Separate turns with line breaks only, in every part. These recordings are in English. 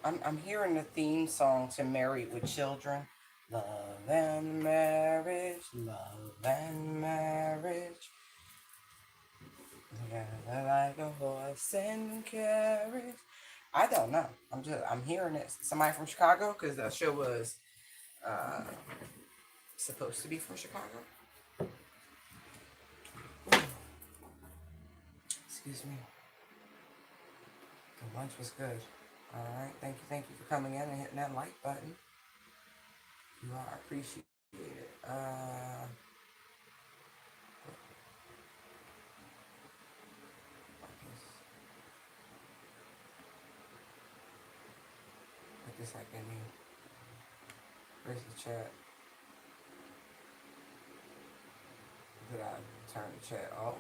I'm hearing the theme song to Married with Children. Love and marriage, love and marriage. Together like a horse and carriage. I don't know. I'm hearing it. Somebody from Chicago, because that show was uh, supposed to be from Chicago. Ooh, excuse me. The lunch was good. All right. Thank you for coming in and hitting that like button. You are appreciated. What this like in here? Where's the chat? Did I turn the chat off?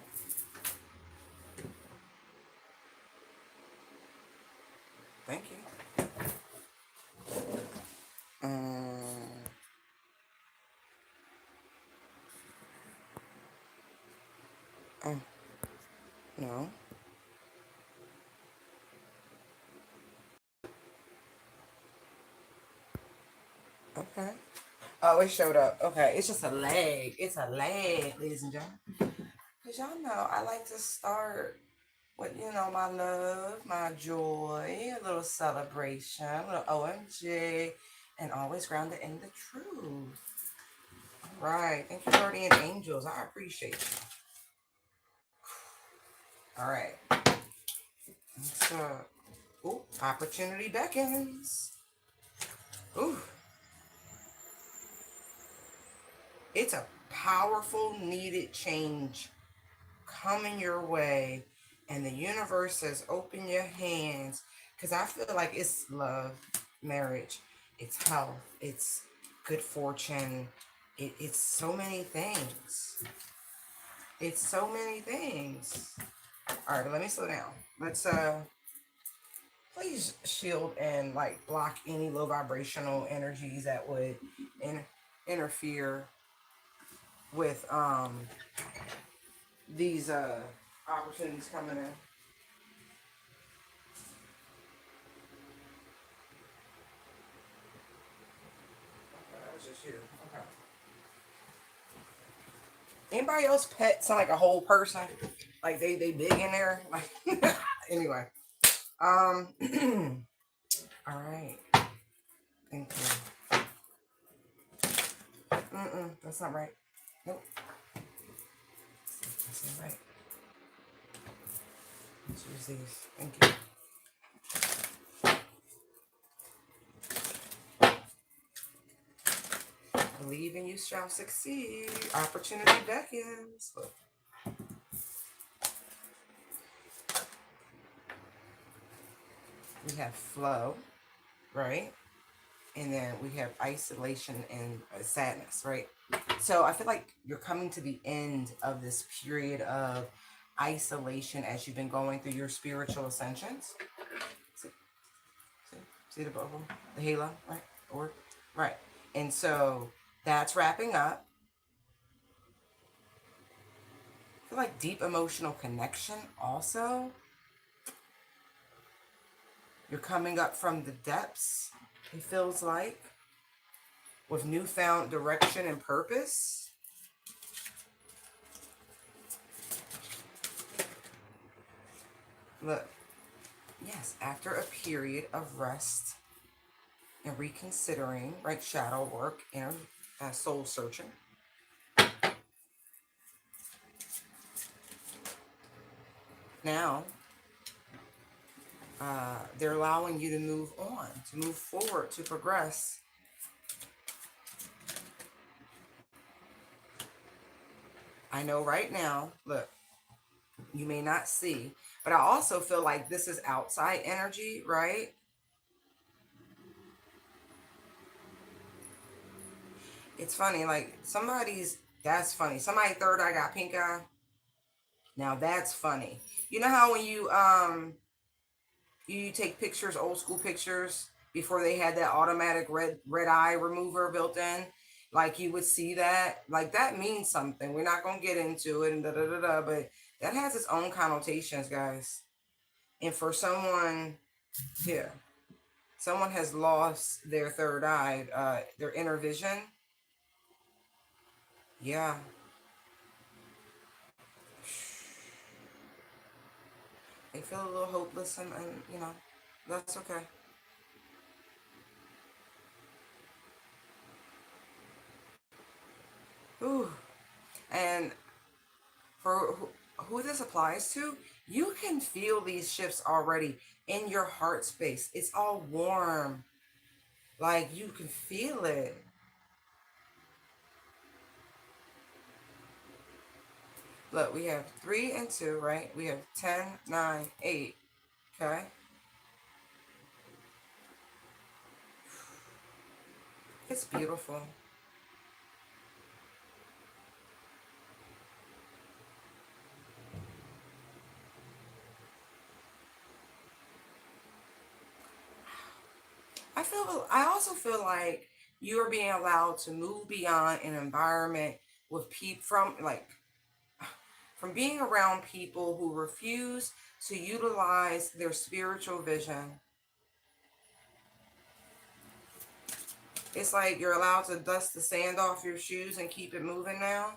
Thank you. Oh, no. Okay. Oh, it showed up. Okay, it's just a lag. It's a lag, ladies and gentlemen. Because y'all know I like to start with, my love, my joy, a little celebration, a little OMG, and always grounded in the truth. All right. Thank you, guardian angels. I appreciate you. All right. So, ooh, opportunity beckons. Ooh, it's a powerful, needed change coming your way, and the universe says, open your hands, because I feel like it's love, marriage, it's health, it's good fortune, it's so many things. It's so many things. All right, but let me slow down. Let's please shield and like block any low vibrational energies that would interfere with these opportunities coming in. Okay, that was just you. Okay. Anybody else pet sound like a whole person? Like they big in there? Like anyway. All right. Thank you. That's not right. Nope. That's not right. Let's use these. Thank you. Believe and you shall succeed. Opportunity beckons. Look. We have flow, right? And then we have isolation and sadness, right? So I feel like you're coming to the end of this period of isolation as you've been going through your spiritual ascensions. See, see the bubble, the halo, right? Or right. And so that's wrapping up. I feel like deep emotional connection also. You're coming up from the depths, it feels like, with newfound direction and purpose. Look, yes, after a period of rest and reconsidering, right, shadow work, inner soul searching. Now, they're allowing you to move on, to move forward, to progress. I know right now, look, you may not see, but I also feel like this is outside energy, right? It's funny, like that's funny. Somebody third eye got pink eye. Now that's funny. You know how when you take pictures, old school pictures, before they had that automatic red eye remover built in, like you would see that, like that means something. We're not gonna get into it and da da da da, but that has its own connotations, guys. And for someone here, Someone has lost their third eye, their inner vision. Yeah. They feel a little hopeless, and that's okay. Ooh. And for who this applies to, you can feel these shifts already in your heart space. It's all warm. Like you can feel it. Look, we have 3 and 2, right? We have 10, 9, 8. Okay? It's beautiful. I also feel like you are being allowed to move beyond an environment with people from being around people who refuse to utilize their spiritual vision. It's like you're allowed to dust the sand off your shoes and keep it moving now.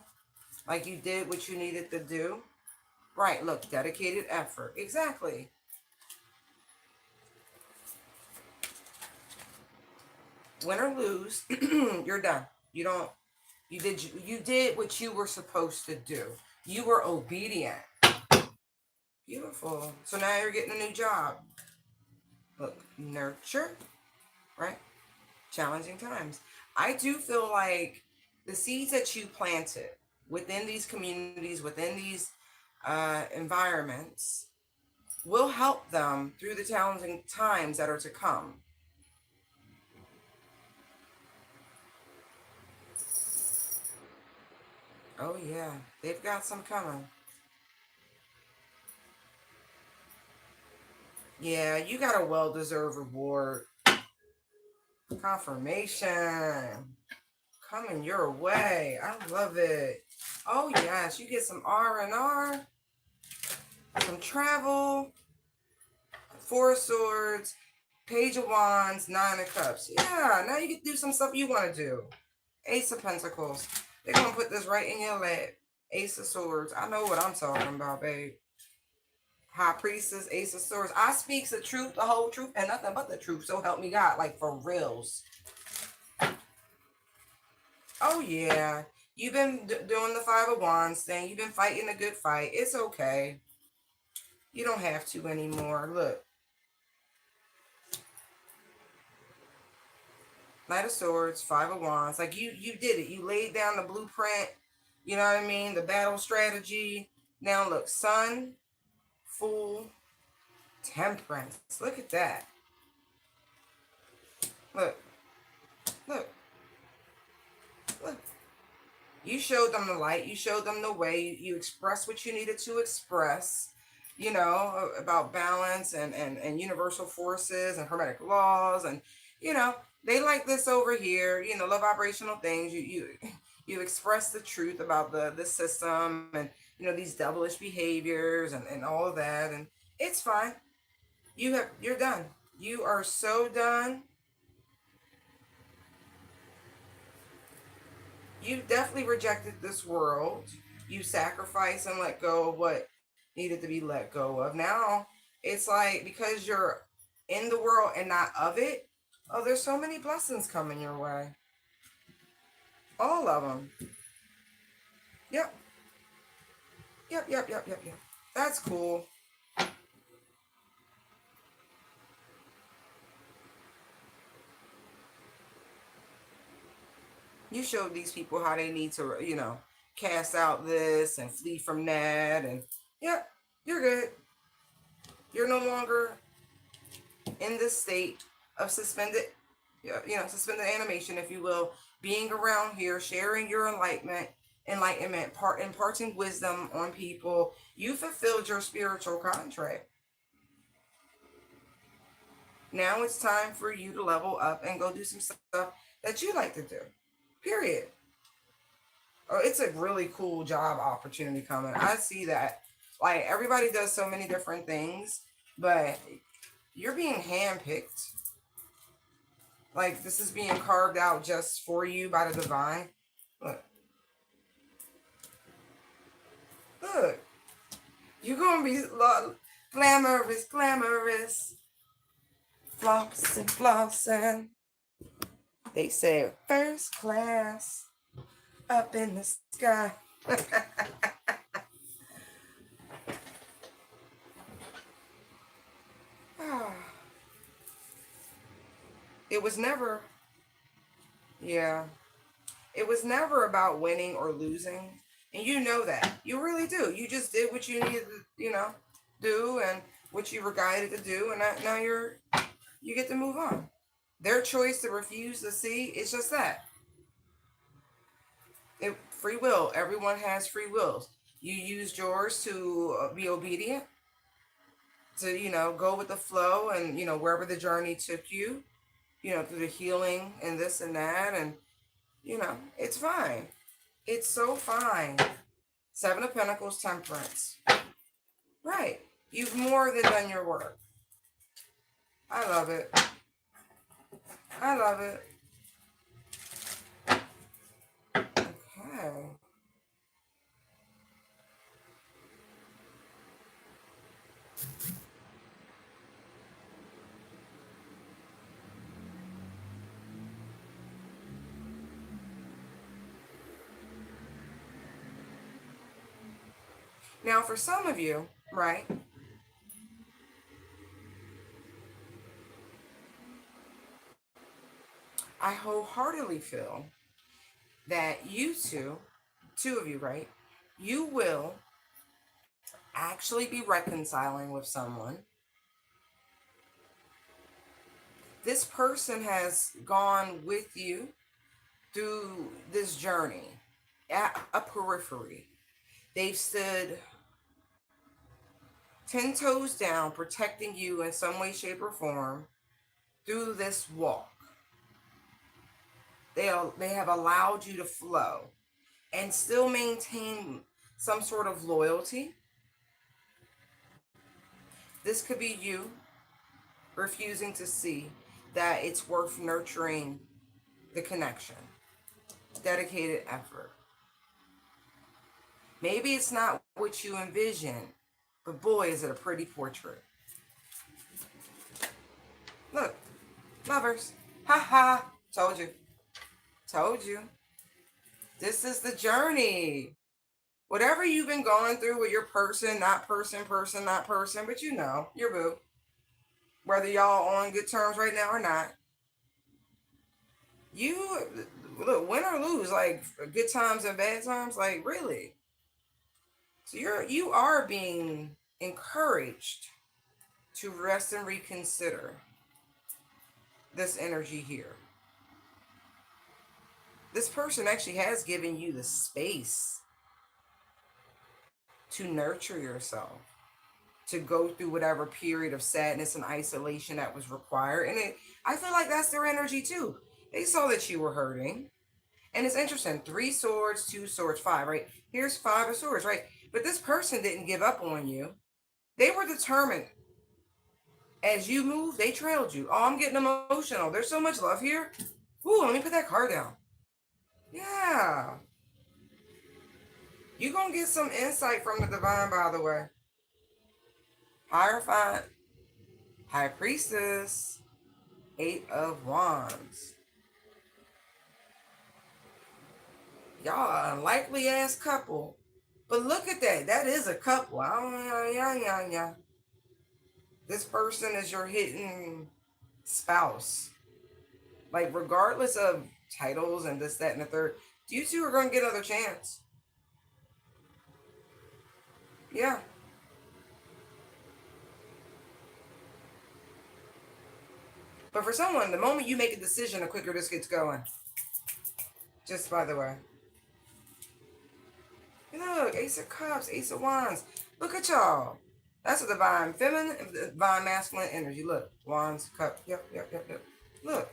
Like you did what you needed to do. Right, look, dedicated effort. Exactly. Win or lose, you're done. You did what you were supposed to do. You were obedient. Beautiful. So now you're getting a new job. Look, nurture, right? Challenging times. I do feel like the seeds that you planted within these communities, within these environments, will help them through the challenging times that are to come. Oh, yeah, they've got some coming. Yeah, you got a well deserved reward. Confirmation coming your way. I love it. Oh, yes, you get some R&R, some travel, Four of Swords, Page of Wands, Nine of Cups. Yeah, now you get to do some stuff you want to do. Ace of Pentacles. They're going to put this right in your lap. Ace of Swords. I know what I'm talking about, babe. High Priestess, Ace of Swords. I speaks the truth, the whole truth, and nothing but the truth. So help me God. Like, for reals. Oh, yeah. You've been doing the Five of Wands thing. You've been fighting a good fight. It's okay. You don't have to anymore. Look. Knight of Swords, Five of Wands. Like you did it. You laid down the blueprint. You know what I mean? The battle strategy. Now look, Sun, Fool, Temperance. Look at that. Look, look, look. You showed them the light. You showed them the way. You expressed what you needed to express. You know, about balance and universal forces and hermetic laws, and they like this over here. Low vibrational things. You express the truth about the system, and these devilish behaviors and all of that, and it's fine. You're done. You are so done. You definitely rejected this world. You sacrificed and let go of what needed to be let go of. Now it's like, because you're in the world and not of it, oh, there's so many blessings coming your way. All of them. Yep. Yep, yep, yep, yep, yep. That's cool. You showed these people how they need to, cast out this and flee from that. And yep, you're good. You're no longer in this state of suspended animation, if you will, being around here, sharing your enlightenment, imparting wisdom on people. You fulfilled your spiritual contract. Now it's time for you to level up and go do some stuff that you like to do. Period. Oh, it's a really cool job opportunity coming. I see that. Like, everybody does so many different things, but you're being handpicked. Like this is being carved out just for you by the divine. Look. Look. You're going to be glamorous, glamorous. Flossing, flossing. They said first class up in the sky. It was never, yeah, it was never about winning or losing. And you know that. You really do. You just did what you needed to, do and what you were guided to do. And now you get to move on. Their choice to refuse to see, it's just that. Free will. Everyone has free wills. You used yours to be obedient, to, go with the flow and, wherever the journey took you, through the healing and this and that. And, it's fine. It's so fine. Seven of Pentacles, Temperance. Right. You've more than done your work. I love it. I love it. Okay. Now, for some of you, right, I wholeheartedly feel that you two of you, right, you will actually be reconciling with someone. This person has gone with you through this journey at a periphery. They've stood 10 toes down, protecting you in some way, shape, or form through this walk. They have allowed you to flow and still maintain some sort of loyalty. This could be you refusing to see that it's worth nurturing the connection, dedicated effort. Maybe it's not what you envision, but boy, is it a pretty portrait. Look, lovers. Ha ha. Told you. Told you. This is the journey. Whatever you've been going through with your person, not person, person, not person, but your boo. Whether y'all on good terms right now or not. You, look, win or lose, like good times and bad times, like really. So you are being encouraged to rest and reconsider this energy here. This person actually has given you the space to nurture yourself, to go through whatever period of sadness and isolation that was required. And I feel like that's their energy too. They saw that you were hurting. And it's interesting. 3 swords, 2 swords, 5, right? Here's 5 of swords, right? But this person didn't give up on you. They were determined. As you moved, they trailed you. Oh, I'm getting emotional. There's so much love here. Ooh, let me put that card down. Yeah. You're going to get some insight from the divine, by the way. Hierophant, High Priestess, 8 of Wands. Y'all unlikely ass couple. But look at that. That is a couple. Yeah. This person is your hidden spouse. Like, regardless of titles and this, that, and the third, you two are going to get another chance. Yeah. But for someone, the moment you make a decision, the quicker this gets going. Just by the way. Look, Ace of Cups, Ace of Wands. Look at y'all. That's a divine feminine and divine masculine energy. Look, Wands, Cup. Yep. Look.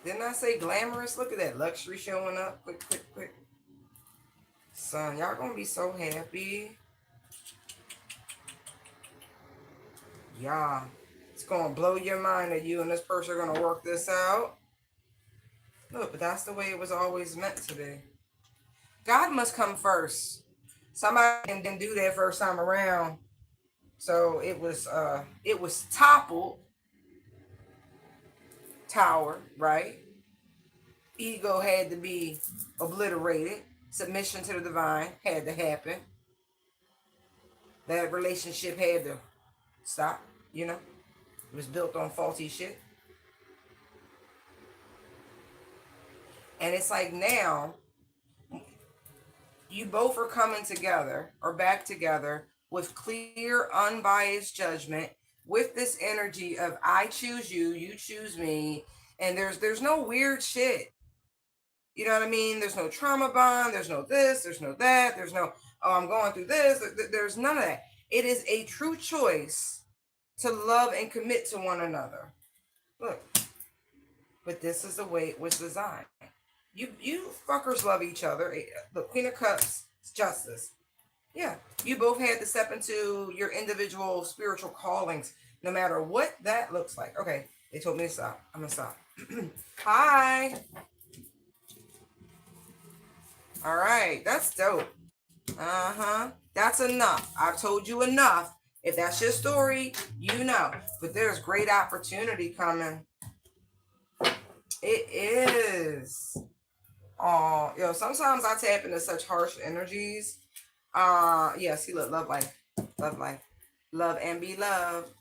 Didn't I say glamorous? Look at that luxury showing up. Quick. son. Y'all gonna be so happy. Yeah. It's gonna blow your mind that you and this person are gonna work this out. Look, but that's the way it was always meant to be. God must come first. Somebody didn't do that first time around. So it was toppled, tower, right? Ego had to be obliterated. Submission to the divine had to happen. That relationship had to stop, you know? It was built on faulty shit. And it's like now, you both are coming together or back together with clear, unbiased judgment, with this energy of I choose you, you choose me, and there's no weird shit. You know what I mean? There's no trauma bond, there's no this, there's no that, there's no, oh, I'm going through this, there's none of that. It is a true choice to love and commit to one another. Look, but this is the way it was designed. You fuckers love each other. The Queen of Cups, it's justice. Yeah, you both had to step into your individual spiritual callings, no matter what that looks like. Okay, they told me to stop. I'm gonna stop. Hi. All right, that's dope. That's enough. I've told you enough. If that's your story, you know. But there's great opportunity coming. It is. Oh, yo, sometimes I tap into such harsh energies. Yeah, see, look, love life. Love life. Love and be loved.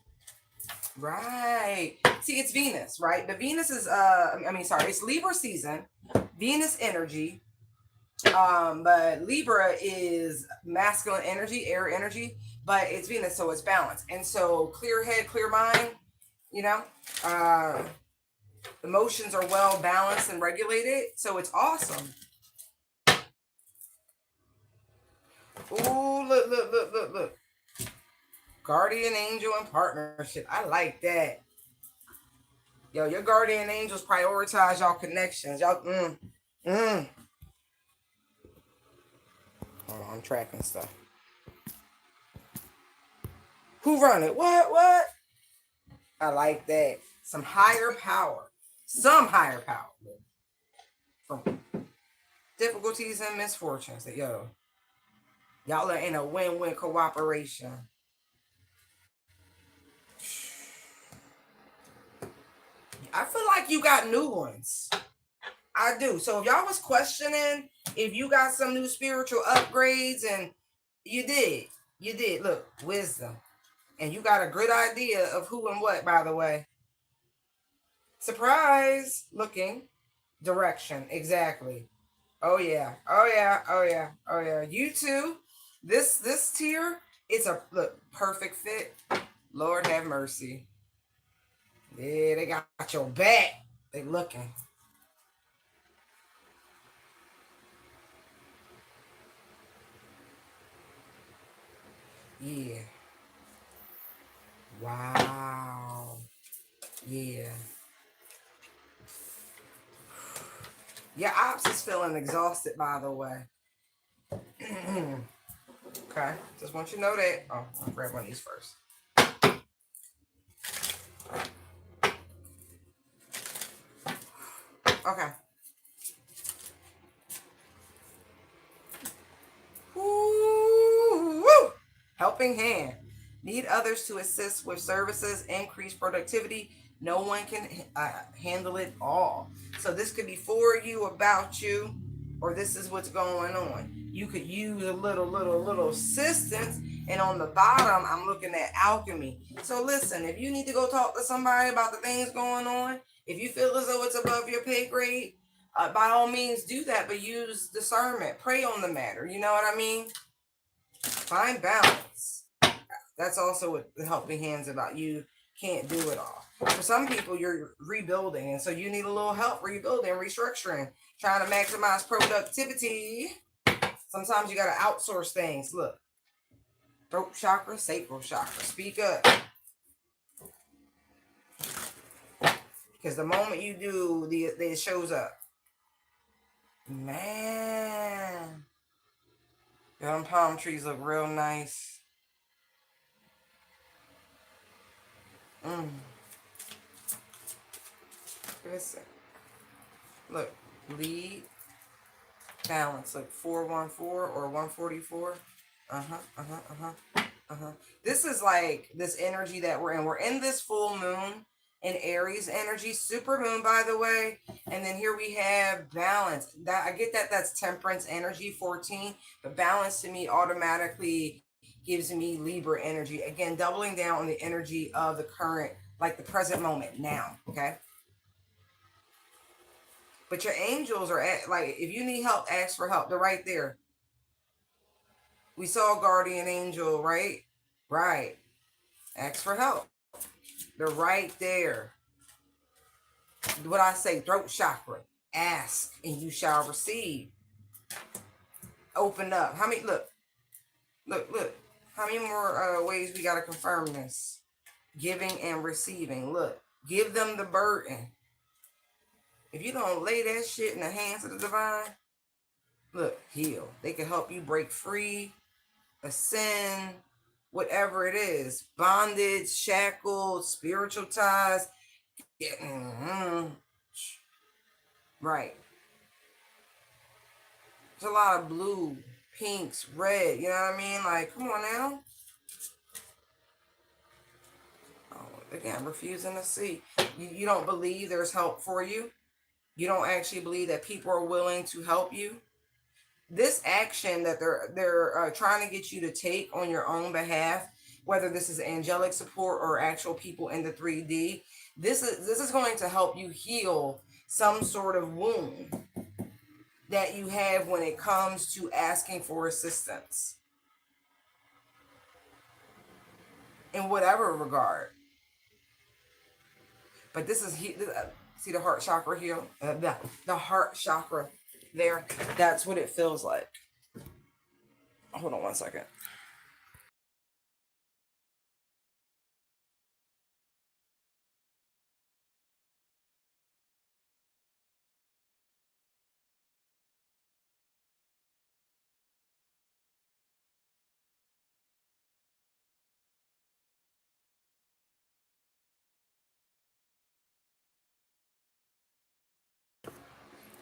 Right. See, it's Venus, right? The Venus is it's Libra season, Venus energy. But Libra is masculine energy, air energy, but it's Venus, so it's balanced. And so clear head, clear mind, you know, emotions are well balanced and regulated. So it's awesome. Ooh, look. Guardian angel and partnership. I like that. Yo, your guardian angels prioritize y'all connections. Y'all, Hold on, I'm tracking stuff. Who run it? What? I like that. Some higher power. Some higher power. From difficulties and misfortunes. That y'all are in a win-win cooperation. I feel like you got new ones. I do. So if y'all was questioning if you got some new spiritual upgrades, and you did. Look, wisdom. And you got a good idea of who and what, by the way. Surprise looking direction. Exactly. Oh yeah. You too. This tier, it's a perfect fit. Lord have mercy. Yeah, they got your back. They looking. Yeah. Wow. Yeah. Your ops is feeling exhausted, by the way. Okay. Just want you to know that. Oh, I'll grab one of these first. Okay. Woo! Helping hand. Need others to assist with services, increase productivity. No one can handle it all. So this could be for you, about you, or this is what's going on. You could use a little assistance. And on the bottom, I'm looking at alchemy. So listen, if you need to go talk to somebody about the things going on, if you feel as though it's above your pay grade, by all means do that, but use discernment. Pray on the matter. You know what I mean? Find balance. That's also what the helping hands about. You can't do it all. For some people, you're rebuilding, and so you need a little help rebuilding, restructuring, trying to maximize productivity. Sometimes you got to outsource things. Look, throat chakra, sacral chakra. Speak up. Because the moment you do, it shows up. Man. Yeah, them palm trees look real nice. Mm. Listen. Look, lead, balance. Look, 414 or 144. Uh-huh, uh-huh, uh-huh, uh-huh. This is like this energy that we're in. We're in this full moon in Aries energy, super moon, by the way. And then here we have balance. That I get that that's temperance energy, 14, but balance to me automatically gives me Libra energy. Again, doubling down on the energy of the current, like the present moment now. Okay. But your angels are at, like, if you need help, ask for help. They're right there. We saw guardian angel, right? Right. Ask for help. They're right there. What I say, throat chakra. Ask and you shall receive. Open up. How many, look. How many more ways we got to confirm this? Giving and receiving. Look, give them the burden. If you don't lay that shit in the hands of the divine, look, heal. They can help you break free, ascend, whatever it is, bondage, shackled, spiritual ties. Yeah, right. There's a lot of blue, pinks, red. You know what I mean? Like, come on now. Oh, again, refusing to see. You don't believe there's help for you. You don't actually believe that people are willing to help you. This action that they're trying to get you to take on your own behalf, whether this is angelic support or actual people in the 3D, this is going to help you heal some sort of wound that you have when it comes to asking for assistance in whatever regard. But this is see the heart chakra here, the heart chakra there. That's what it feels like. Hold on one second.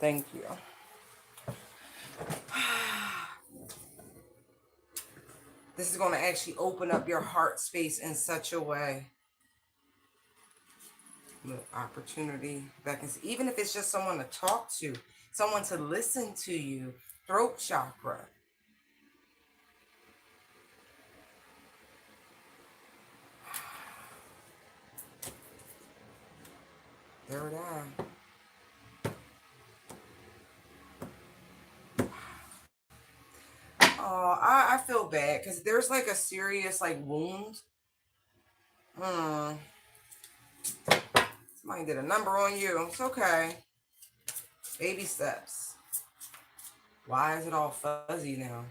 Thank you. This is going to actually open up your heart space in such a way. Look, opportunity that can, even if it's just someone to talk to, someone to listen to you. Throat chakra. Third eye. Oh, I feel bad because there's like a serious like wound. Hmm. Somebody did a number on you. It's okay. Baby steps. Why is it all fuzzy now?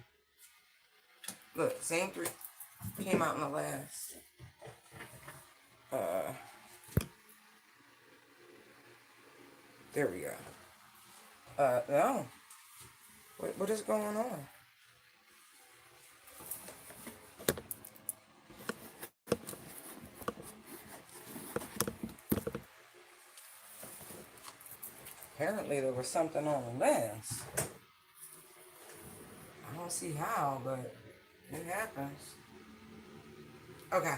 Look, same three came out in the last. Uh, there we go. No. What is going on? Apparently there was something on the lens. I don't see how, but it happens. Okay.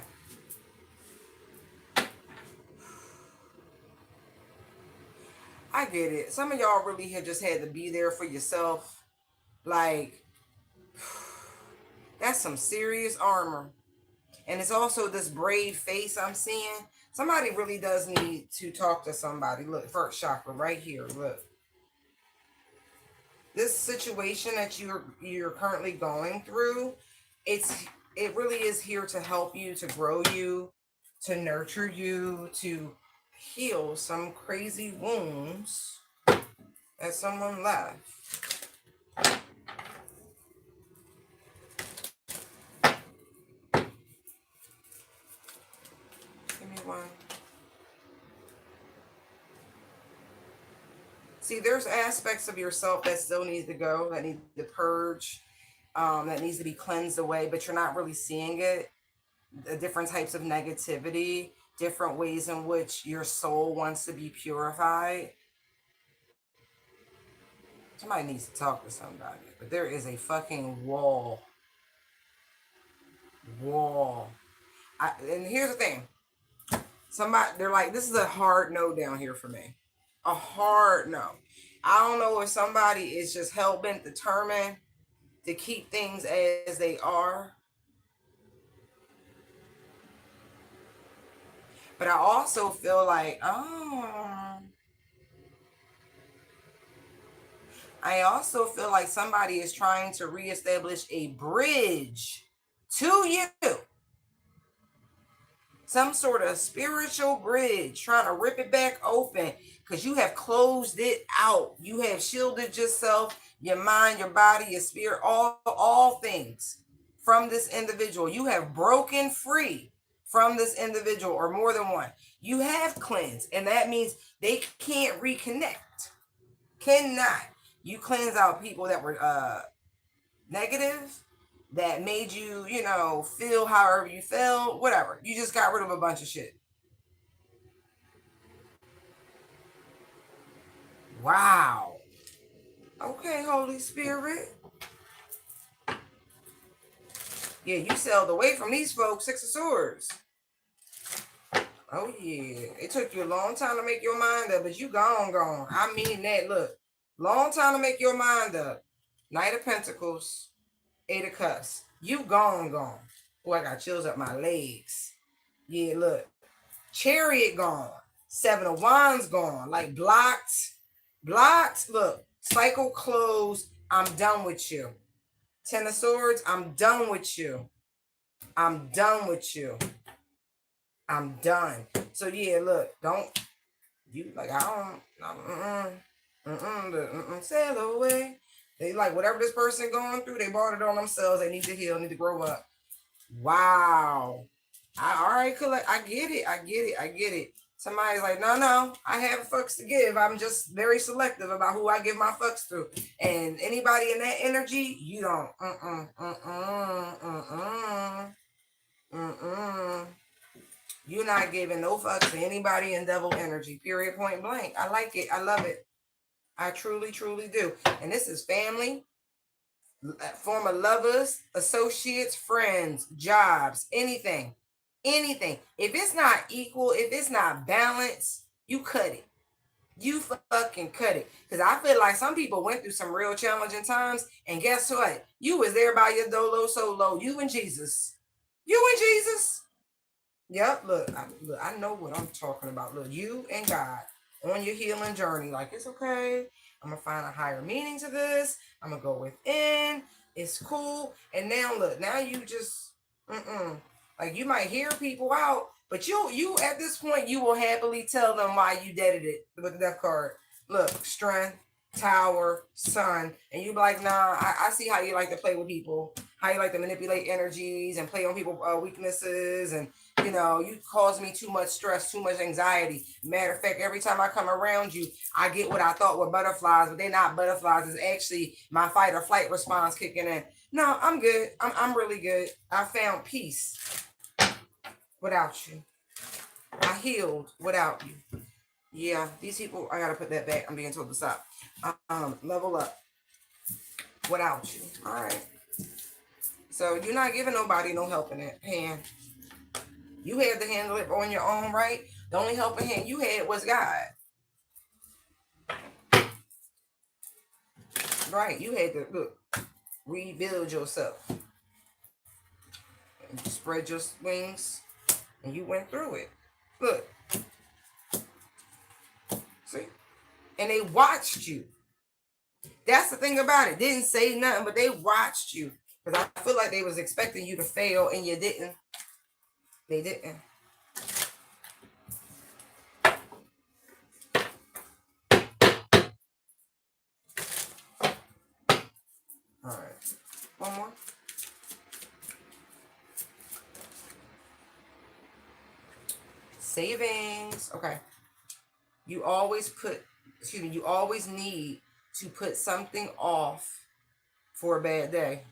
I get it. Some of y'all really have just had to be there for yourself. Like, that's some serious armor. And it's also this brave face I'm seeing. Somebody really does need to talk to somebody. Look, first chakra right here. Look. This situation that you're currently going through, it really is here to help you, to grow you, to nurture you, to heal some crazy wounds that someone left. Give me one. See, there's aspects of yourself that still need to go, that need to purge. that needs to be cleansed away, but you're not really seeing it. The different types of negativity, different ways in which your soul wants to be purified. Somebody needs to talk to somebody, but there is a fucking wall. And here's the thing. Somebody, they're like, this is a hard no down here for me. A hard no. I don't know if somebody is just hell-bent determined to keep things as they are. But I also feel like, I also feel like somebody is trying to reestablish a bridge to you. Some sort of spiritual bridge, trying to rip it back open because you have closed it out. You have shielded yourself, your mind, your body, your spirit, all things from this individual. You have broken free from this individual or more than one. You have cleansed, and that means they can't reconnect. Cannot. You cleanse out people that were negative, that made you, feel however you felt, whatever. You just got rid of a bunch of shit. Wow. Okay, Holy Spirit. Yeah, you sailed away from these folks, Six of Swords. Oh, yeah. It took you a long time to make your mind up, but you gone. I mean that. Look, long time to make your mind up. Knight of Pentacles, Eight of Cups. You gone. Boy, I got chills up my legs. Yeah, look. Chariot gone. Seven of Wands gone. Like blocked. Look, cycle closed. I'm done with you. Ten of Swords. I'm done with you. I'm done. So yeah, look, don't you like I don't sail away. They like whatever this person going through, they brought it on themselves. They need to heal, need to grow up. Wow. All right, cool. I get it. Somebody's like, no, I have fucks to give. I'm just very selective about who I give my fucks to. And anybody in that energy, you don't. You're not giving no fucks to anybody in devil energy. Period, point blank. I like it. I love it. I truly, truly do. And this is family, former lovers, associates, friends, jobs, anything. If it's not equal, if it's not balanced, you cut it. You fucking cut it. Because I feel like some people went through some real challenging times. And guess what? You was there by your dolo solo. You and Jesus. Yep, look, I know what I'm talking about. Look, you and God on your healing journey. Like, it's okay. I'm going to find a higher meaning to this. I'm going to go within. It's cool. And now, look, now you just, like, you might hear people out, but you at this point, you will happily tell them why you deaded it with the death card. Look, strength, Tower, Sun. And you be like, nah, I see how you like to play with people. How you like to manipulate energies and play on people's weaknesses. And you cause me too much stress, too much anxiety. Matter of fact, every time I come around you, I get what I thought were butterflies, but they're not butterflies. It's actually my fight or flight response kicking in. No, I'm good. I'm really good. I found peace without you. I healed without you. Yeah, these people, I gotta put that back. I'm being told to stop. Level up without you. All right. So you're not giving nobody no helping hand. You had to handle it on your own, right? The only helping hand you had was God. Right. You had to rebuild yourself. And spread your wings and you went through it. Look. See? And they watched you. That's the thing about it. Didn't say nothing, but they watched you. Because I feel like they was expecting you to fail and you didn't. They didn't. All right. One more. Savings. Okay. You always need to put something off for a bad day.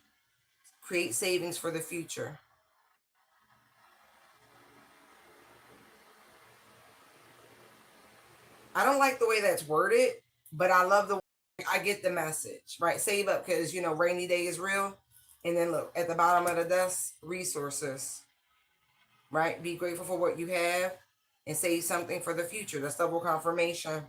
Create savings for the future. I don't like the way that's worded, but I love the way I get the message, right? Save up because, rainy day is real. And then look at the bottom of the desk, resources, right? Be grateful for what you have and save something for the future. That's double confirmation.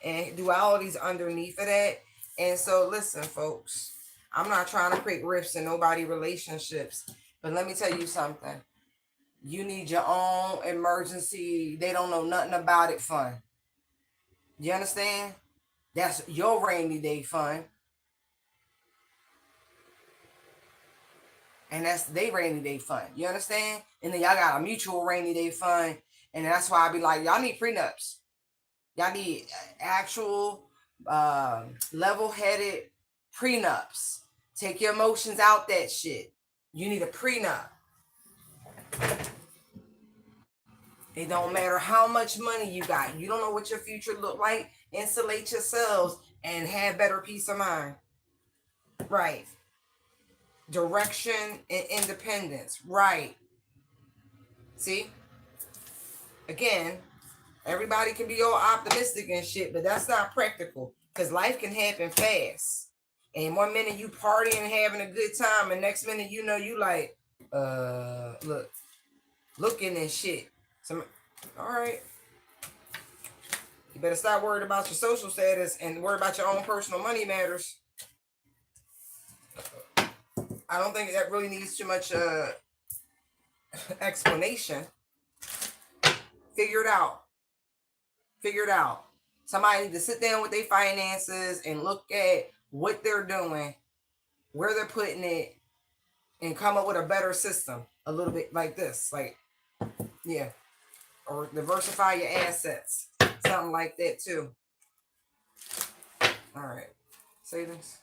And dualities underneath of that. And so, listen, folks, I'm not trying to create rifts in nobody relationships, but let me tell you something. You need your own emergency, they don't know nothing about it fund. You understand? That's your rainy day fund. And that's they rainy day fund. You understand? And then y'all got a mutual rainy day fund. And that's why I be like, y'all need prenups. Y'all need actual level-headed prenups. Take your emotions out that shit. You need a prenup. It don't matter how much money you got. You don't know what your future look like. Insulate yourselves and have better peace of mind. Right. Direction and independence. Right. See? Again, everybody can be all optimistic and shit, but that's not practical because life can happen fast. And one minute you partying, having a good time, and next minute you like, looking and shit. All right. You better stop worried about your social status and worry about your own personal money matters. I don't think that really needs too much explanation. Figure it out. Figure it out. Somebody need to sit down with their finances and look at what they're doing, where they're putting it, and come up with a better system. A little bit like this. Like, yeah. Or diversify your assets. Something like that too. All right. Savings.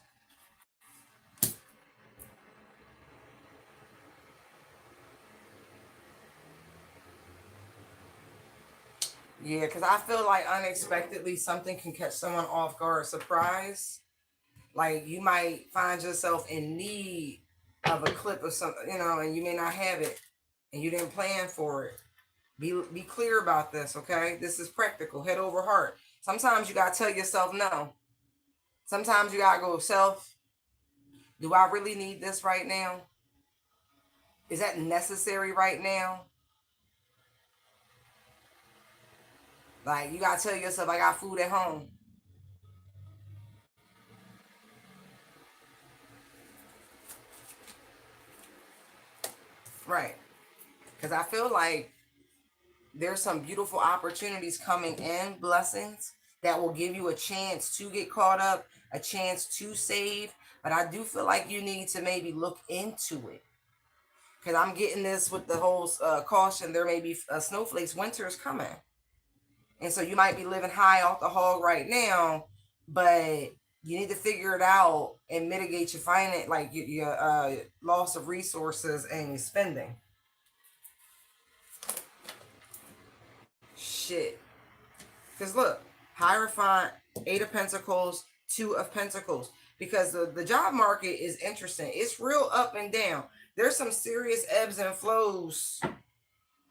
Yeah, because I feel like unexpectedly something can catch someone off guard, surprise. Like you might find yourself in need of a clip of something, and you may not have it, and you didn't plan for it. Be clear about this, okay? This is practical, head over heart. Sometimes you gotta tell yourself no. Sometimes you gotta go, self, do I really need this right now? Is that necessary right now? Like you gotta tell yourself, I got food at home. Right. Because I feel like there's some beautiful opportunities coming in, blessings that will give you a chance to get caught up, a chance to save. But I do feel like you need to maybe look into it. Because I'm getting this with the whole caution, there may be snowflakes, winter is coming. And so you might be living high off the hog right now, but you need to figure it out and mitigate your finance, like your loss of resources and your spending. Shit. Because look, Hierophant, Eight of Pentacles, Two of Pentacles. Because the job market is interesting. It's real up and down. There's some serious ebbs and flows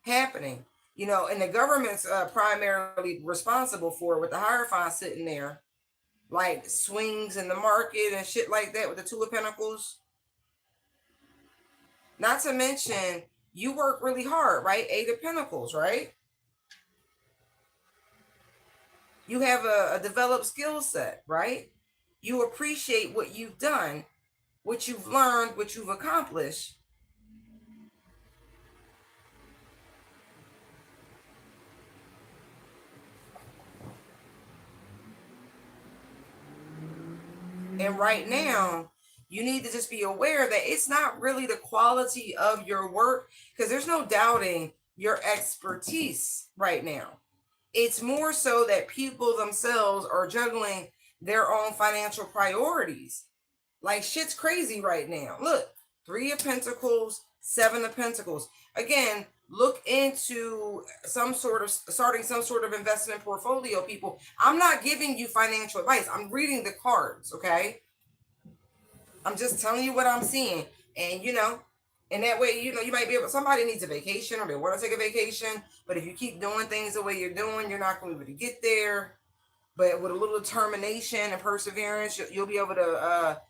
happening. And the government's primarily responsible for it with the Hierophant sitting there. Like swings in the market and shit like that with the Two of Pentacles. Not to mention, you work really hard, right? Eight of Pentacles, right? You have a developed skill set, right? You appreciate what you've done, what you've learned, what you've accomplished. And right now, you need to just be aware that it's not really the quality of your work, because there's no doubting your expertise right now. It's more so that people themselves are juggling their own financial priorities. Like shit's crazy right now. Look, Three of Pentacles, Seven of Pentacles. Again, look into starting some sort of investment portfolio, people. I'm not giving you financial advice. I'm reading the cards, okay? I'm just telling you what I'm seeing. And, and that way, you might be able, somebody needs a vacation or they want to take a vacation. But if you keep doing things the way you're doing, you're not going to be able to get there. But with a little determination and perseverance, you'll be able to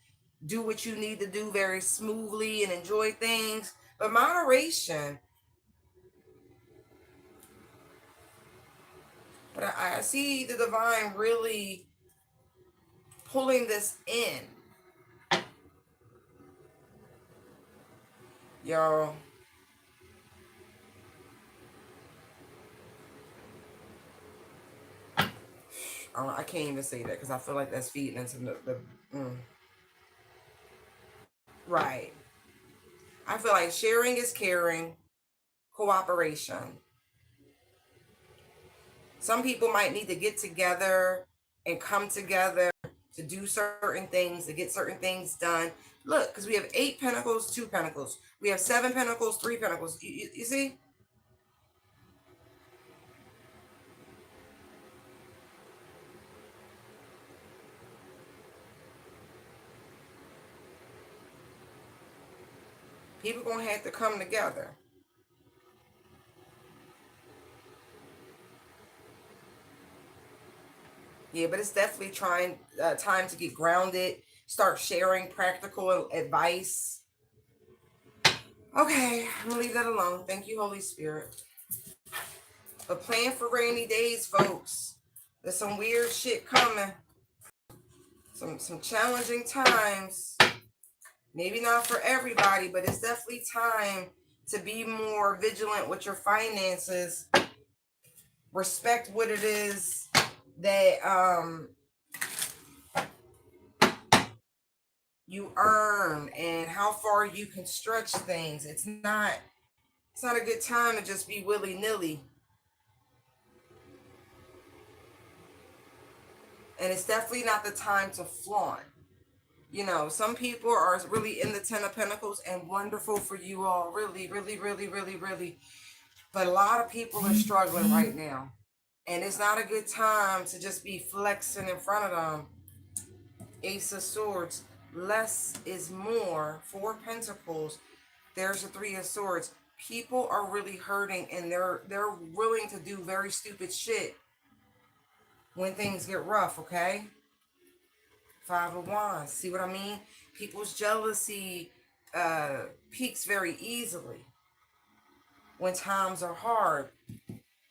do what you need to do very smoothly and enjoy things. But moderation, but I see the divine really pulling this in. Y'all. I can't even say that because I feel like that's feeding into right. I feel like sharing is caring, cooperation. Some people might need to get together and come together to do certain things, to get certain things done. Look, because we have 8 pentacles, 2 pentacles. We have 7 pentacles, 3 pentacles. You see? People going to have to come together. Yeah, but it's definitely time to get grounded, start sharing practical advice. Okay, I'm going to leave that alone. Thank you, Holy Spirit. But plan for rainy days, folks. There's some weird shit coming. Some challenging times. Maybe not for everybody, but it's definitely time to be more vigilant with your finances. Respect what it is that you earn and how far you can stretch things. It's not a good time to just be willy-nilly. And it's definitely not the time to flaunt. Some people are really in the 10 of Pentacles, and wonderful for you all. Really, really, really, really, really. But a lot of people are struggling right now. And it's not a good time to just be flexing in front of them. Ace of Swords. Less is more. 4 Pentacles. There's a 3 of Swords. People are really hurting, and they're willing to do very stupid shit when things get rough, okay? 5 of Wands. See what I mean? People's jealousy peaks very easily when times are hard.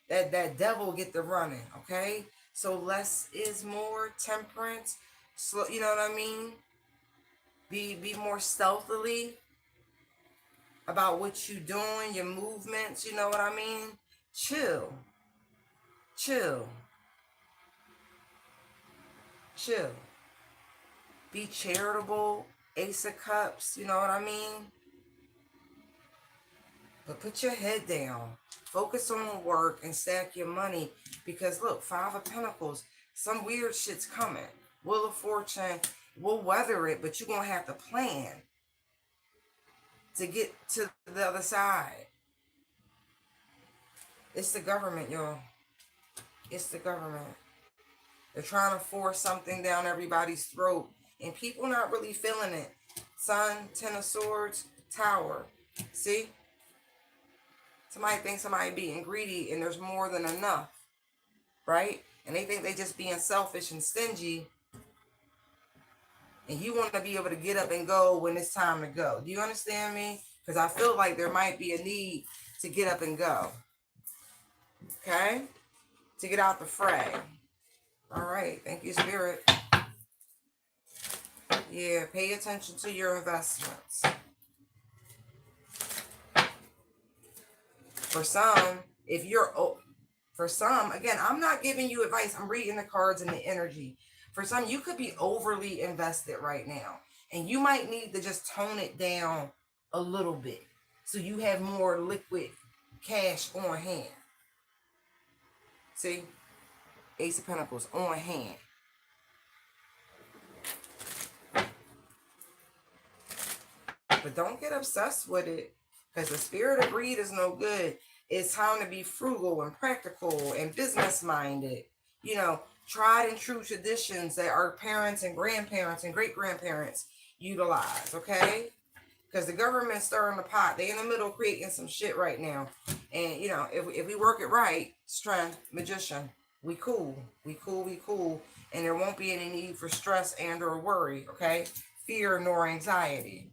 That devil get the running, okay? So less is more. Temperance. Slow, you know what I mean? Be more stealthily about what you doing, your movements, you know what I mean? Chill. Be charitable. Ace of Cups, you know what I mean? But put your head down. Focus on work and stack your money. Because look, 5 of Pentacles. Some weird shit's coming. Wheel of Fortune. We'll weather it, but you're going to have to plan to get to the other side. It's the government, y'all. It's the government. They're trying to force something down everybody's throat. And people not really feeling it. Sun, 10 of Swords, Tower. See? Somebody thinks somebody being greedy and there's more than enough. Right? And they think they just being selfish and stingy. And you want to be able to get up and go when it's time to go. Do you understand me? Because I feel like there might be a need to get up and go. Okay? To get out the fray. All right. Thank you, Spirit. Yeah, pay attention to your investments. For some, again, I'm not giving you advice. I'm reading the cards and the energy. For some, you could be overly invested right now. And you might need to just tone it down a little bit. So you have more liquid cash on hand. See? Ace of Pentacles on hand. But don't get obsessed with it. Because the spirit of greed is no good. It's time to be frugal and practical and business minded. Tried and true traditions that our parents and grandparents and great grandparents utilize, okay? because the government's stirring the pot. They in the middle creating some shit right now. And, you know, if we work it right, strength, magician, we cool. We cool, we cool. And there won't be any need for stress and or worry, okay? Fear nor anxiety.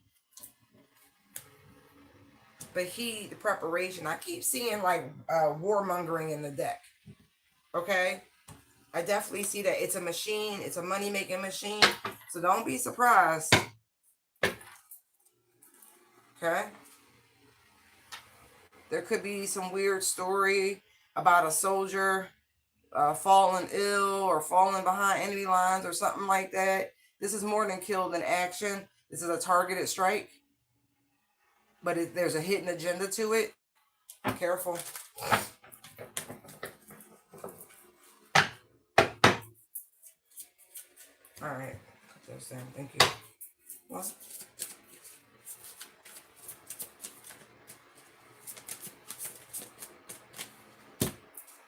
But the preparation, I keep seeing like warmongering in the deck, okay? I definitely see that it's a machine. It's a money-making machine. So don't be surprised. Okay? There could be some weird story about a soldier falling ill or falling behind enemy lines or something like that. This is more than killed in action. This is a targeted strike. But there's a hidden agenda to it. Careful. All right. Cut those down. Thank you. Well,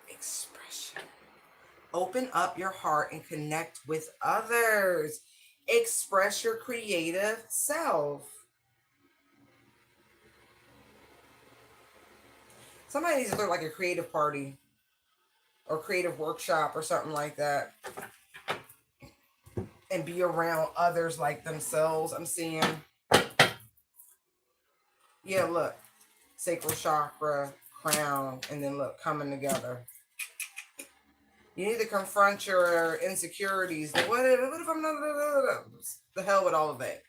expression. Open up your heart and connect with others. Express your creative self. Somebody needs to look like a creative party or creative workshop or something like that. And be around others like themselves. I'm seeing. Yeah, look. Sacral chakra, crown, and then look, coming together. You need to confront your insecurities. What if I'm not? The hell with all of that.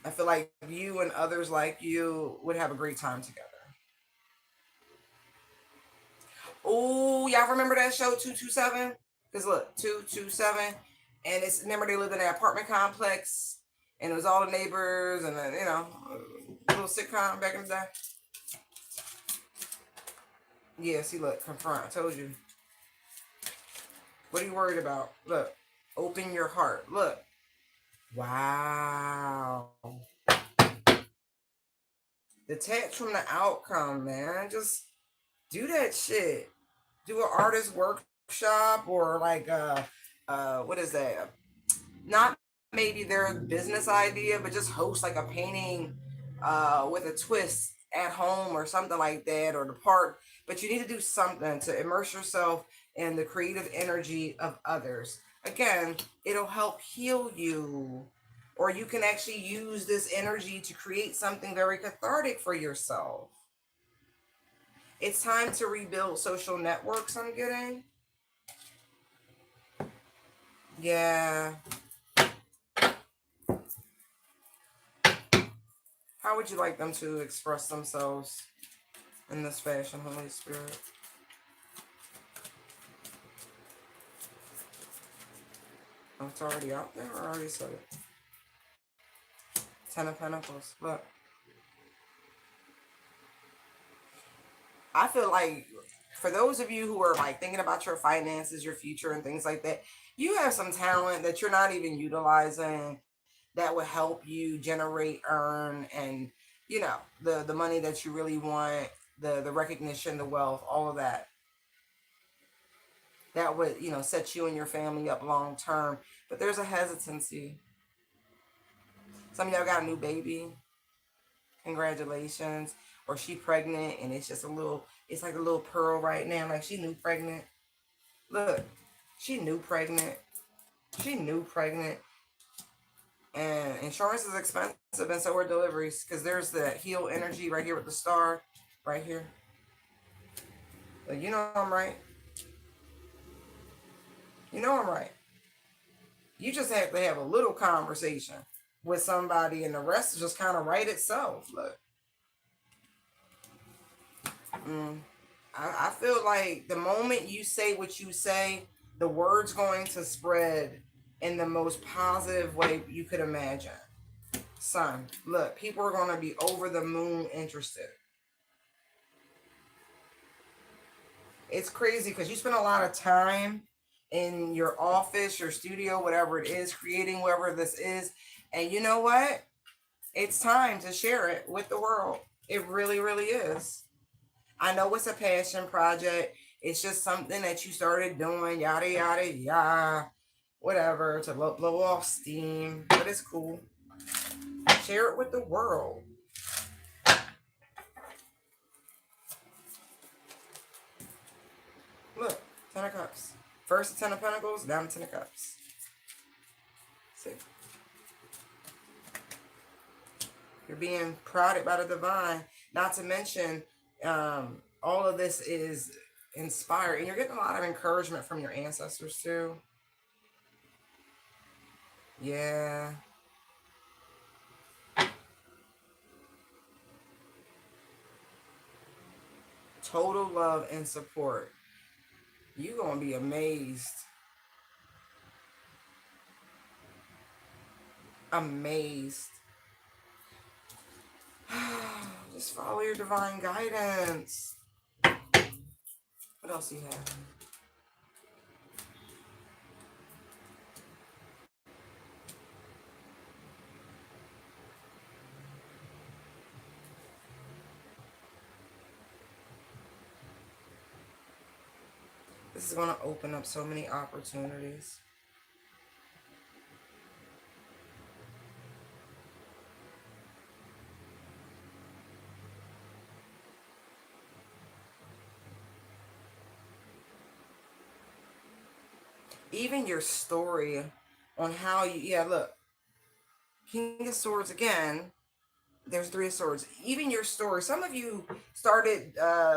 I feel like you and others like you would have a great time together. Oh, y'all remember that show 227? Because look, 227. And it's, remember they lived in an apartment complex and it was all the neighbors and, you know, a little sitcom back in the day. Yeah, see, look, confront. I told you. What are you worried about? Look, open your heart. Look. Wow. Detach from the outcome, man. Just do that shit. Do an artist workshop or like what is that? Not maybe their business idea, but just host like a painting with a twist at home or something like that, or the park. But you need to do something to immerse yourself in the creative energy of others. Again, it'll help heal you. Or you can actually use this energy to create something very cathartic for yourself. It's time to rebuild social networks, I'm getting. Yeah. How would you like them to express themselves in this fashion, Holy Spirit? Oh, it's already out there? I already said it. Ten of Pentacles. Look. I feel like for those of you who are like thinking about your finances, your future, and things like that, you have some talent that you're not even utilizing that would help you generate, earn, and you know, the money that you really want, the recognition, the wealth, all of that. That would, you know, set you and your family up long term. But there's a hesitancy. Some of y'all got a new baby. Congratulations. Or she pregnant and it's just a little, it's like a little pearl right now. Like she new pregnant. Look, she new pregnant. She new pregnant. And insurance is expensive and so are deliveries. Because there's the heal energy right here with the star. Right here. But you know I'm right. You know I'm right. You just have to have a little conversation with somebody and the rest is just kind of right itself. Look. I feel like the moment you say what you say, the word's going to spread in the most positive way you could imagine. Son, look, people are going to be over the moon interested. It's crazy because you spend a lot of time in your office, your studio, whatever it is, creating whatever this is. And you know what? It's time to share it with the world. It really, really is. I know it's a passion project. It's just something that you started doing, yada, yada, yada, whatever, to blow off steam. But it's cool. Share it with the world. Look, 10 of Cups. First 10 of Pentacles, down to 10 of Cups. See? You're being prodded by the divine. Not to mention, all of this is inspired. And you're getting a lot of encouragement from your ancestors too. Yeah. Total love and support. You're going to be amazed. Amazed. Just follow your divine guidance. What else do you have? This is going to open up so many opportunities. Even your story on how you, yeah, look, King of Swords again. There's Three of Swords. Even your story. Some of you started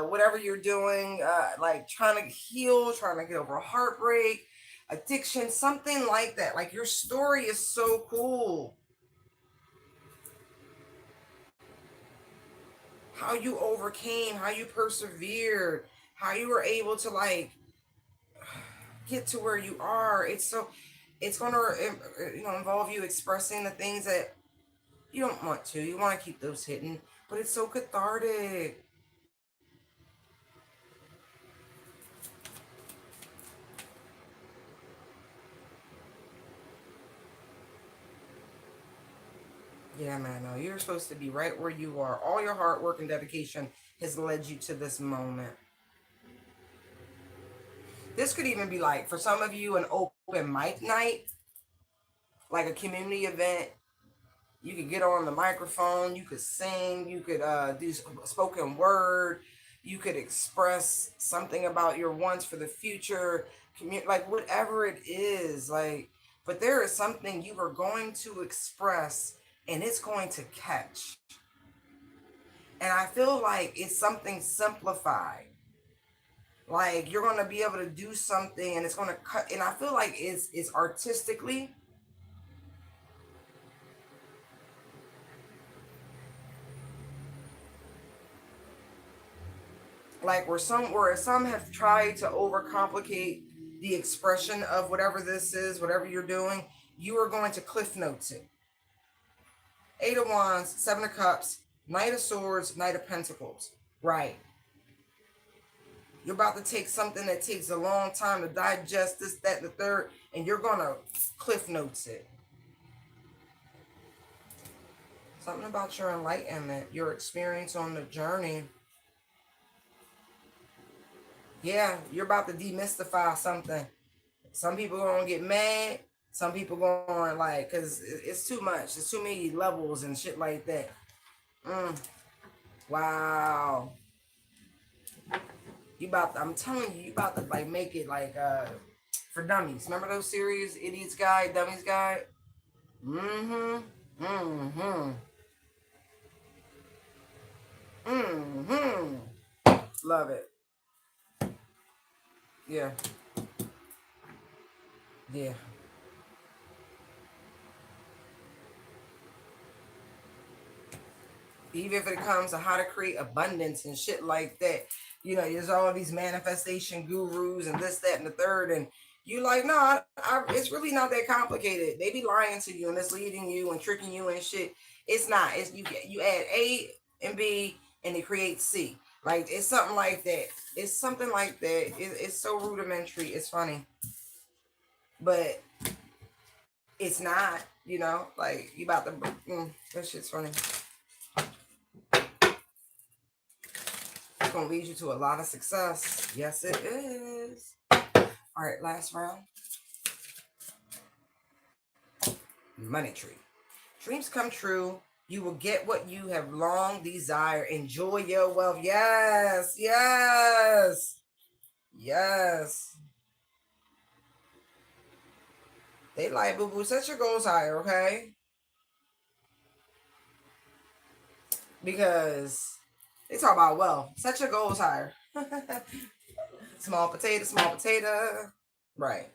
whatever you're doing, like trying to heal, trying to get over heartbreak, addiction, something like that. Like your story is so cool. How you overcame, how you persevered, how you were able to like get to where you are. It's gonna involve you expressing the things that you don't want to. You want to keep those hidden, but it's so cathartic. Yeah, man, no, you're supposed to be right where you are. All your hard work and dedication has led you to this moment. This could even be like, for some of you, an open mic night, like a community event. You could get on the microphone, you could sing, you could do spoken word, you could express something about your wants for the future, like whatever it is. Like, but there is something you are going to express and it's going to catch. And I feel like it's something simplified. Like you're going to be able to do something and it's going to cut. And I feel like it's artistically. Like where some have tried to overcomplicate the expression of whatever this is, whatever you're doing, you are going to cliff notes it. 8 of Wands, 7 of Cups, Knight of Swords, Knight of Pentacles. Right. You're about to take something that takes a long time to digest, this, that, and the third, and you're going to cliff notes it. Something about your enlightenment, your experience on the journey. Yeah, you're about to demystify something. Some people are going to get mad. Some people going like, because it's too much. It's too many levels and shit like that. Wow. I'm telling you, you about to like make it like for dummies. Remember those series, Idiot's Guide, Dummies Guide? Mm-hmm. Mm-hmm. Mm-hmm. Love it. Yeah. Yeah. Even if it comes to how to create abundance and shit like that. You know, there's all these manifestation gurus and this, that, and the third. And you like, no, it's really not that complicated. They be lying to you and misleading you and tricking you and shit. It's not. It's you add A and B and it creates C. Like, it's something like that. It's something like that. It's so rudimentary. It's funny. But it's not, like, you about to, that shit's funny. It's going to lead you to a lot of success. Yes, it is. All right, last round. Money tree. Dreams come true. You will get what you have long desired. Enjoy your wealth. Yes, yes, yes. They like, boo boo, set your goals higher, okay? Because they talk about wealth. Set your goals higher. Small potato, small potato. Right.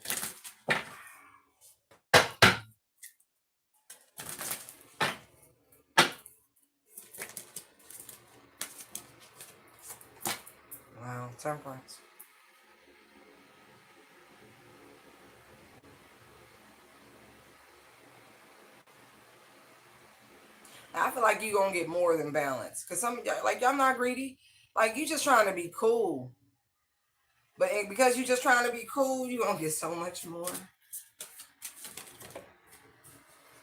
Wow, temperance. I feel like you gonna get more than balance. Cause some like y'all not greedy. Like you just trying to be cool. But because you just trying to be cool, you gonna get so much more.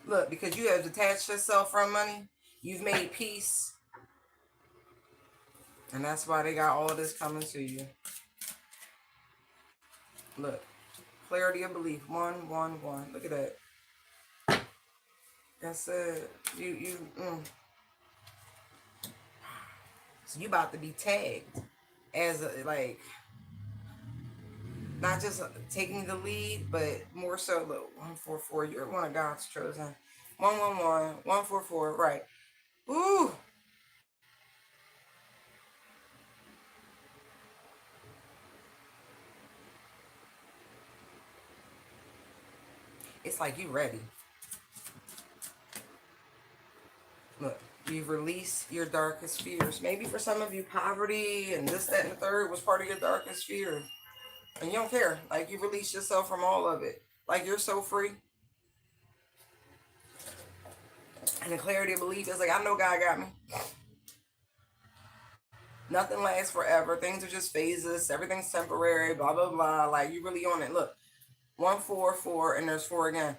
Look, because you have detached yourself from money, you've made peace. And that's why they got all this coming to you. Look, clarity of belief. 111. Look at that. That's it. So you about to be tagged as a, like, not just taking the lead, but more so, look, 144. You're one of God's chosen. 111, 144. Right. Ooh. It's like you ready. Look, you've released your darkest fears. Maybe for some of you, poverty and this, that, and the third was part of your darkest fear. And you don't care. Like, you release yourself from all of it. Like, you're so free. And the clarity of belief is like, I know God got me. Nothing lasts forever. Things are just phases. Everything's temporary. Blah, blah, blah. Like, you really on it. Look, 144, and there's 4 again.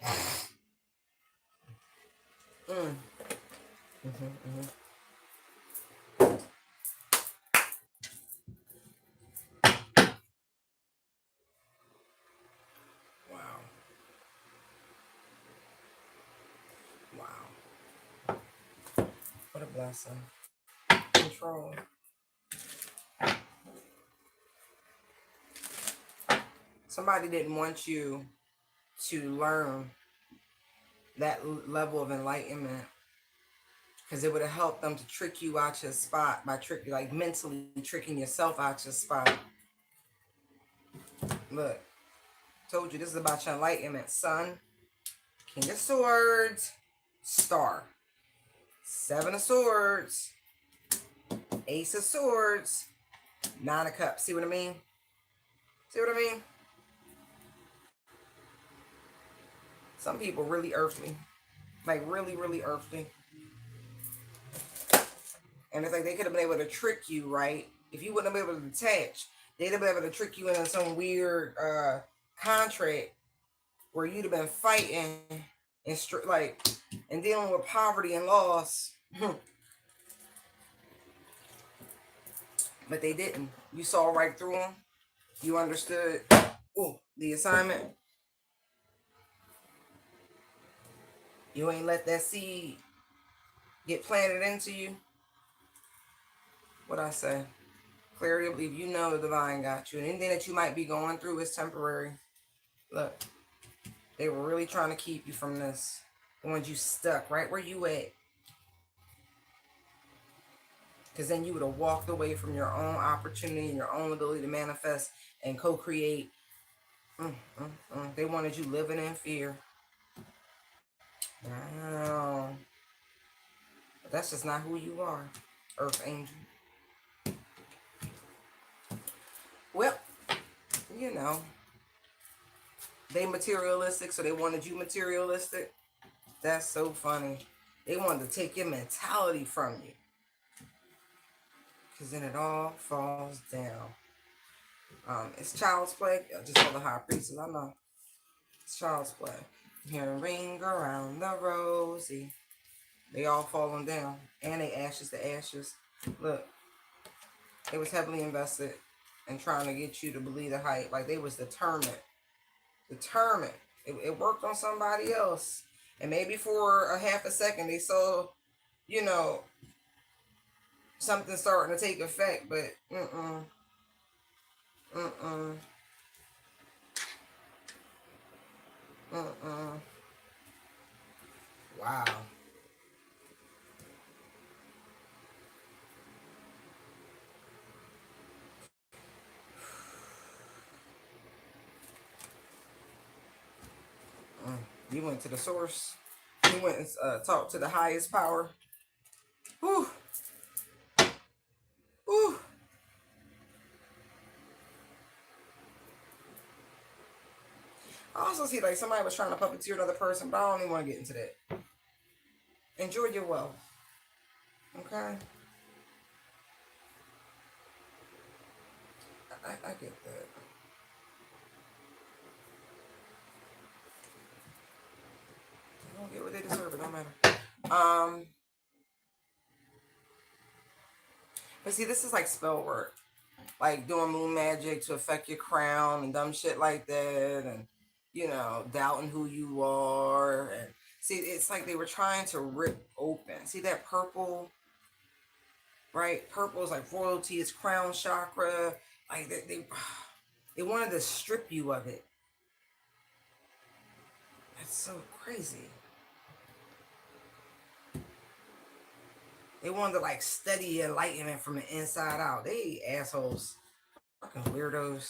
Mm. Mm-hmm. Wow. Wow. What a blessing. Control. Somebody didn't want you to learn that level of enlightenment because it would have helped them to trick you out your spot by like mentally tricking yourself out your spot. Look, told you this is about your enlightenment. Sun, King of Swords, Star, 7 of Swords, Ace of Swords, 9 of Cups. See what I mean? See what I mean? Some people really earthly. Like really, really earthly. And it's like they could have been able to trick you, right? If you wouldn't have been able to detach, they'd have been able to trick you into some weird contract where you'd have been fighting and like and dealing with poverty and loss. But they didn't. You saw right through them. You understood the assignment. You ain't let that seed get planted into you. What I say? Clarity of belief. You know the divine got you. And anything that you might be going through is temporary. Look, they were really trying to keep you from this. The ones you stuck right where you at. Because then you would have walked away from your own opportunity and your own ability to manifest and co-create. They wanted you living in fear. Wow. But that's just not who you are, Earth Angel. Well, you know, they materialistic, so they wanted you materialistic. That's so funny. They wanted to take your mentality from you. Because then it all falls down. It's child's play. Just for the high priestess, I know. It's child's play. Hear a ring around the rosy. They all falling down. And they ashes to ashes. Look. They was heavily invested in trying to get you to believe the hype. Like they was determined. Determined. It worked on somebody else. And maybe for a half a second they saw you know, something starting to take effect, but mm-mm, mm-mm, mm-mm. Wow. Mm. You went to the source. You went and talked to the highest power. Whew. Whew. I also see like somebody was trying to puppeteer another person, but I don't even want to get into that. Enjoy your wealth. Okay? I get that. They don't get what they deserve, it don't matter. But see, this is like spell work. Like doing moon magic to affect your crown and dumb shit like that, and doubting who you are. And see, it's like they were trying to rip open. See that purple, right? Purple is like royalty, it's crown chakra. Like they wanted to strip you of it. That's so crazy. They wanted to like study enlightenment from the inside out. They assholes, fucking weirdos.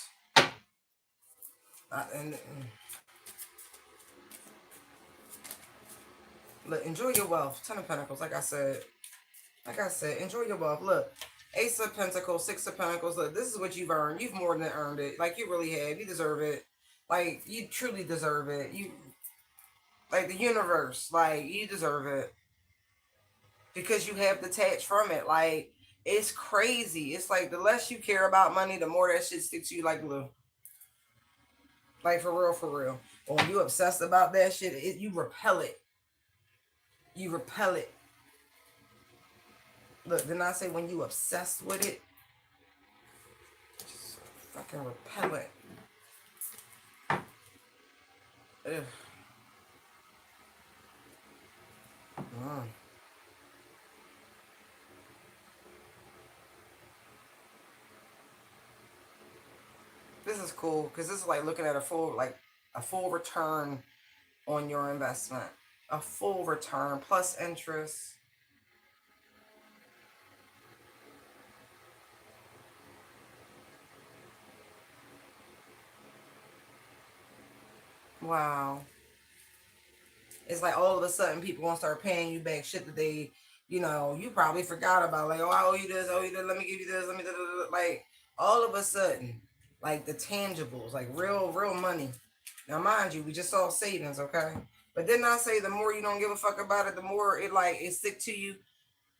And look, enjoy your wealth. Ten of Pentacles, like I said. Enjoy your wealth. Look, Ace of Pentacles, Six of Pentacles. Look, this is what you've earned. You've more than earned it. Like, you really have. You deserve it. Like, you truly deserve it. Like, the universe. Like, you deserve it. Because you have detached from it. Like, it's crazy. It's like, the less you care about money, the more that shit sticks to you like glue. Like, for real, for real. When you obsessed about that shit, you repel it. You repel it. Look, didn't I say when you obsessed with it? Just fucking repel it. Ugh. Mm. This is cool because this is like looking at a full return on your investment. A full return plus interest. Wow. It's like all of a sudden people gonna start paying you back shit that you probably forgot about. Like, oh, I owe you this, let me give you this, let me da, da, da. Like, all of a sudden, like the tangibles, like real money. Now mind you, we just saw savings, okay? But didn't I say the more you don't give a fuck about it, the more it stick to you?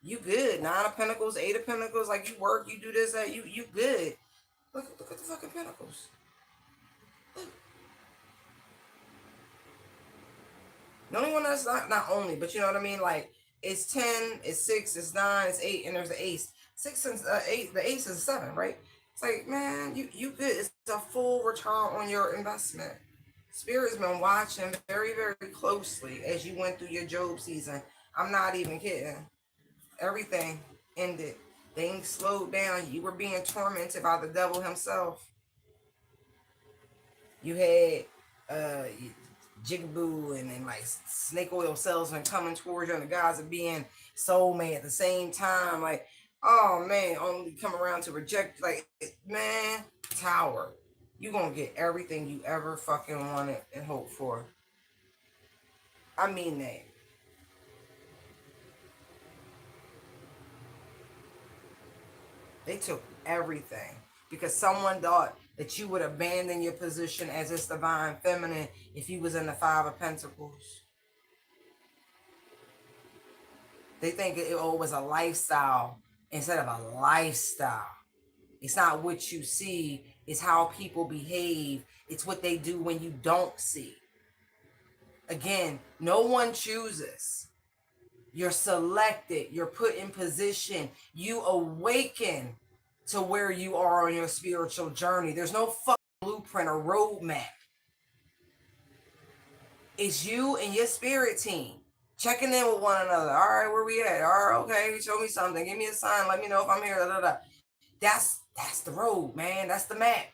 You good. Nine of Pentacles, Eight of Pentacles, like you work, you do this, that, you good. Look at the fucking Pentacles. The only one that's not only, but you know what I mean? Like, it's 10, it's 6, it's 9, it's 8, and there's the ace. 6 and 8, the ace is 7, right? It's like, man, you good. It's a full return on your investment. Spirit's been watching very, very closely as you went through your Job season. I'm not even kidding. Everything ended. Things slowed down. You were being tormented by the devil himself. You had jigaboo and like snake oil salesman coming towards you, and the guys are being soulmate at the same time. Like, oh man, only come around to reject. Like, man, Tower, you gonna get everything you ever fucking wanted and hoped for. I mean that. They took everything because someone thought that you would abandon your position as this divine feminine if you was in the Five of Pentacles. They think it was a lifestyle instead of a lifestyle. It's not what you see, it's how people behave. It's what they do when you don't see. Again, no one chooses. You're selected. You're put in position. You awaken to where you are on your spiritual journey. There's no fucking blueprint or roadmap. It's you and your spirit team. Checking in with one another. All right, where we at? All right, okay, show me something. Give me a sign. Let me know if I'm here. Da, da, da. That's the road, man. That's the map.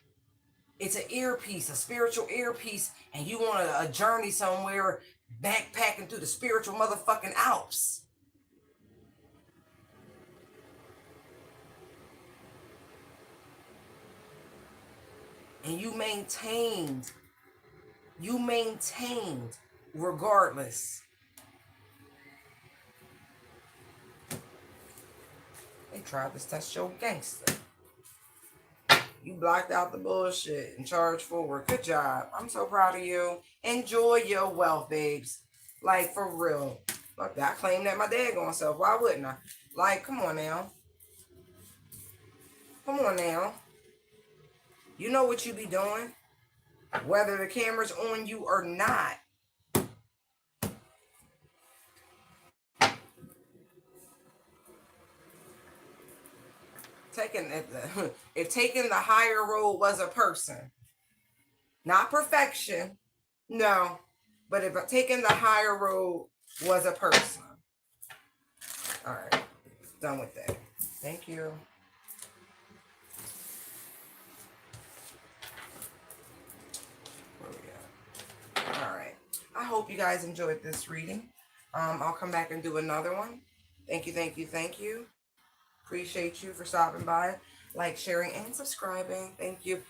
It's an earpiece, a spiritual earpiece, and you want a journey somewhere, backpacking through the spiritual motherfucking Alps. And you maintained regardless. They tried to test your gangster. You blocked out the bullshit and charged forward. Good job. I'm so proud of you. Enjoy your wealth, babes. Like, for real. Look, I claim that my daggone self. Why wouldn't I? Like, come on now. Come on now. You know what you be doing. Whether the camera's on you or not. If taking the higher road was a person, not perfection, no, but if taking the higher road was a person. All right, done with that. Thank you. Where we at? All right. I hope you guys enjoyed this reading. I'll come back and do another one. Thank you, thank you, thank you. Appreciate you for stopping by, like, sharing, and subscribing. Thank you.